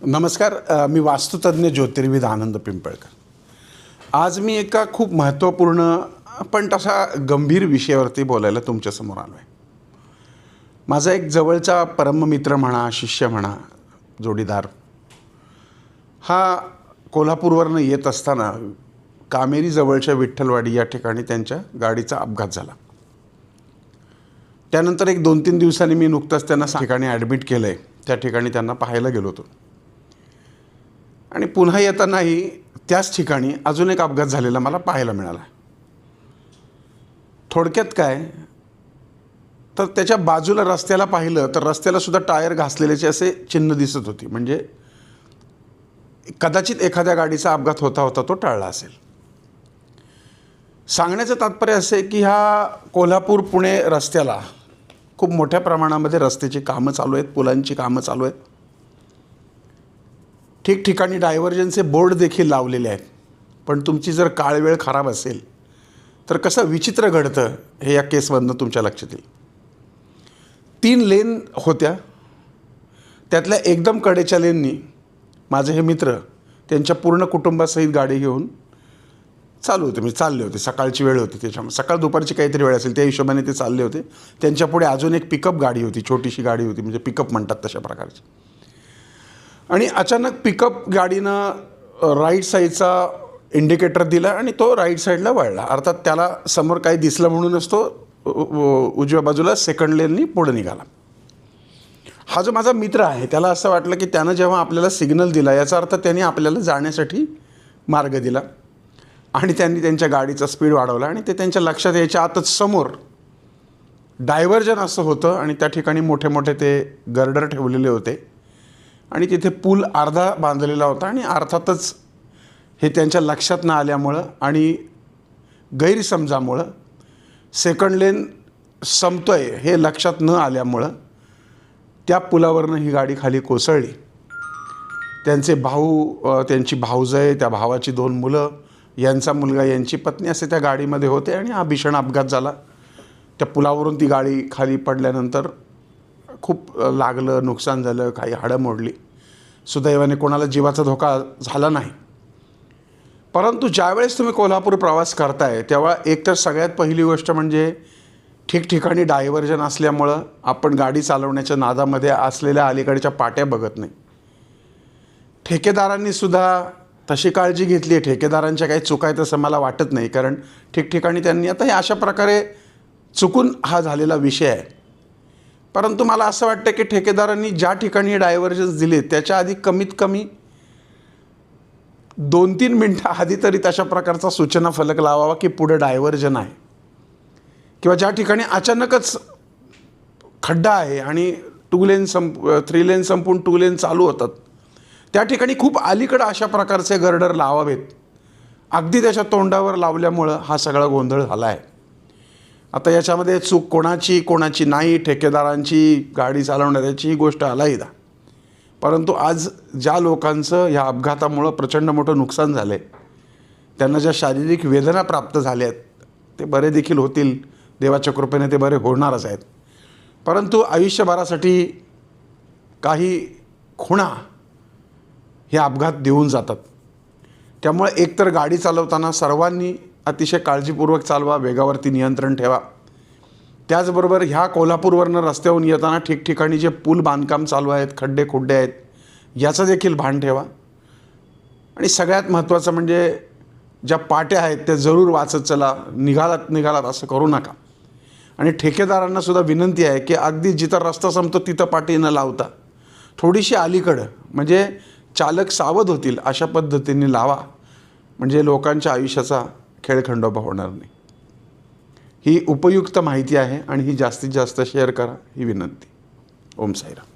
नमस्कार. मी वास्तुतज्ञ ज्योतिर्विद आनंद पिंपळकर. आज मी एका खूप महत्त्वपूर्ण पण तसा गंभीर विषयावरती बोलायला तुमच्यासमोर आलो आहे. माझा एक जवळचा परममित्र म्हणा, शिष्य म्हणा, जोडीदार हा कोल्हापूरवरनं येत असताना कामेरी जवळच्या विठ्ठलवाडी या ठिकाणी त्यांच्या गाडीचा अपघात झाला. त्यानंतर एक 2-3 दिवसांनी मी नुकताच त्यांना ठिकाणी ॲडमिट केलं आहे. त्या ठिकाणी त्यांना पाहायला गेलो होतो आणि पुन्हा येतानाही त्याच ठिकाणी अजून एक अपघात झालेला मला पाहायला मिळाला. थोडक्यात काय तर त्याच्या बाजूला रस्त्याला पाहिलं तर रस्त्याला सुद्धा टायर घासलेल्याचे असे चिन्ह दिसत होती. म्हणजे कदाचित एखाद्या गाडीचा अपघात होता तो टाळला असेल. सांगण्याचं तात्पर्य असे की ह्या कोल्हापूर पुणे रस्त्याला खूप मोठ्या प्रमाणामध्ये रस्त्याची कामं चालू आहेत, पुलांची कामं चालू आहेत. ठिकठिकाणी डायव्हर्जनचे बोर्ड देखील लावलेले आहेत. पण तुमची जर काळवेळ खराब असेल तर कसं विचित्र घडतं हे या केसमधनं तुमच्या लक्षात येईल. 3 लेन होत्या. त्यातल्या एकदम कडेच्या लेननी माझे हे मित्र त्यांच्या पूर्ण कुटुंबासहित गाडी घेऊन चालले होते. सकाळची वेळ होती, त्याच्यामुळे सकाळ दुपारची काहीतरी वेळ असेल त्या हिशोबाने ते चालले होते. त्यांच्यापुढे अजून एक पिकअप गाडी होती, छोटीशी गाडी होती, म्हणजे पिकअप म्हणतात तशा प्रकारची. आणि अचानक पिकअप गाडीनं राईट साईडचा इंडिकेटर दिला आणि तो राईट साईडला वळला. अर्थात त्याला समोर काही दिसलं म्हणूनच तो उजव्या बाजूला सेकंड लेननी पुढे निघाला. हा जो माझा मित्र आहे त्याला असं वाटलं की त्यानं जेव्हा आपल्याला सिग्नल दिला याचा अर्थ त्यांनी आपल्याला जाण्यासाठी मार्ग दिला आणि त्यांनी त्यांच्या गाडीचा स्पीड वाढवला आणि ते त्यांच्या लक्षात यायच्या आतच समोर डायव्हर्जन असं होतं आणि त्या ठिकाणी मोठे मोठे ते गर्डर ठेवलेले होते आणि तिथे पूल अर्धा बांधलेला होता. आणि अर्थातच हे त्यांच्या लक्षात न आल्यामुळं आणि गैरसमजामुळं सेकंड लेन संपतोय हे लक्षात न आल्यामुळं त्या पुलावरनं ही गाडी खाली कोसळली. त्यांचे भाऊ, त्यांची भाऊजय, त्या भावाची 2 मुलं, यांचा मुलगा, यांची पत्नी असे त्या गाडीमध्ये होते आणि हा भीषण अपघात झाला. त्या पुलावरून ती गाडी खाली पडल्यानंतर खूप लागलं, नुकसान झालं, काही हाडं मोडली. सुदैवाने कोणाला जीवाचा धोका झाला नाही. परंतु ज्यावेळेस तुम्ही कोल्हापूर प्रवास करताय तेव्हा एकतर सगळ्यात पहिली गोष्ट म्हणजे ठिकठिकाणी डायव्हर्जन असल्यामुळं आपण गाडी चालवण्याच्या नादामध्ये असलेल्या अलीकडच्या पाट्या बघत नाही. ठेकेदारांनीसुद्धा तशी काळजी घेतली आहे. ठेकेदारांच्या काही चुका आहेत असं मला वाटत नाही, कारण ठिकठिकाणी त्यांनी आता हे अशा प्रकारे चुकून हा झालेला विषय आहे. परंतु मला असं वाटतं की ठेकेदारांनी ज्या ठिकाणी डायव्हर्जन्स दिले त्याच्या आधी कमीत कमी 2-3 मिनटं आधी तरी तशा प्रकारचा सूचना फलक लावावा की पुढे डायव्हर्जन आहे, किंवा ज्या ठिकाणी अचानकच खड्डा आहे आणि 3 लेन संपून 2 लेन चालू होतात त्या ठिकाणी खूप अलीकडं अशा प्रकारचे गर्डर लावावेत. अगदी त्याच्या तोंडावर लावल्यामुळं हा सगळा गोंधळ झाला आहे. आता याच्यामध्ये चूक कोणाची नाही, ठेकेदारांची, गाडी चालवणाऱ्याची, ही गोष्ट आलाही. परंतु आज ज्या लोकांचं ह्या अपघातामुळं प्रचंड मोठं नुकसान झालं आहे, त्यांना ज्या शारीरिक वेदना प्राप्त झाल्या आहेत ते बरे देखील होतील. देवाच्या कृपेने ते बरे होणारच आहेत. परंतु आयुष्यभरासाठी काही खुणा हे अपघात देऊन जातात. त्यामुळे एकतर गाडी चालवताना सर्वांनी अतिशय काळजीपूर्वक चालवा, वेगावरती नियंत्रण ठेवा. त्याचबरोबर ह्या कोल्हापूरवरनं रस्त्यावरून येताना ठिकठिकाणी जे पूल बांधकाम चालू आहेत, खड्डे आहेत, याचं देखील भान ठेवा. आणि सगळ्यात महत्त्वाचं म्हणजे ज्या पाट्या आहेत त्या जरूर वाचत चला. निघालात असं करू नका. आणि ठेकेदारांनासुद्धा विनंती आहे की अगदी जिथं रस्ता संपतो तिथं पाटी न लावता थोडीशी अलीकडं, म्हणजे चालक सावध होतील अशा पद्धतीने लावा, म्हणजे लोकांच्या आयुष्याचा खेळखंडोबा होणार नाही. ही उपयुक्त माहिती आहे आणि ही जास्तीत जास्त शेअर करा ही विनंती. ओम साईराम.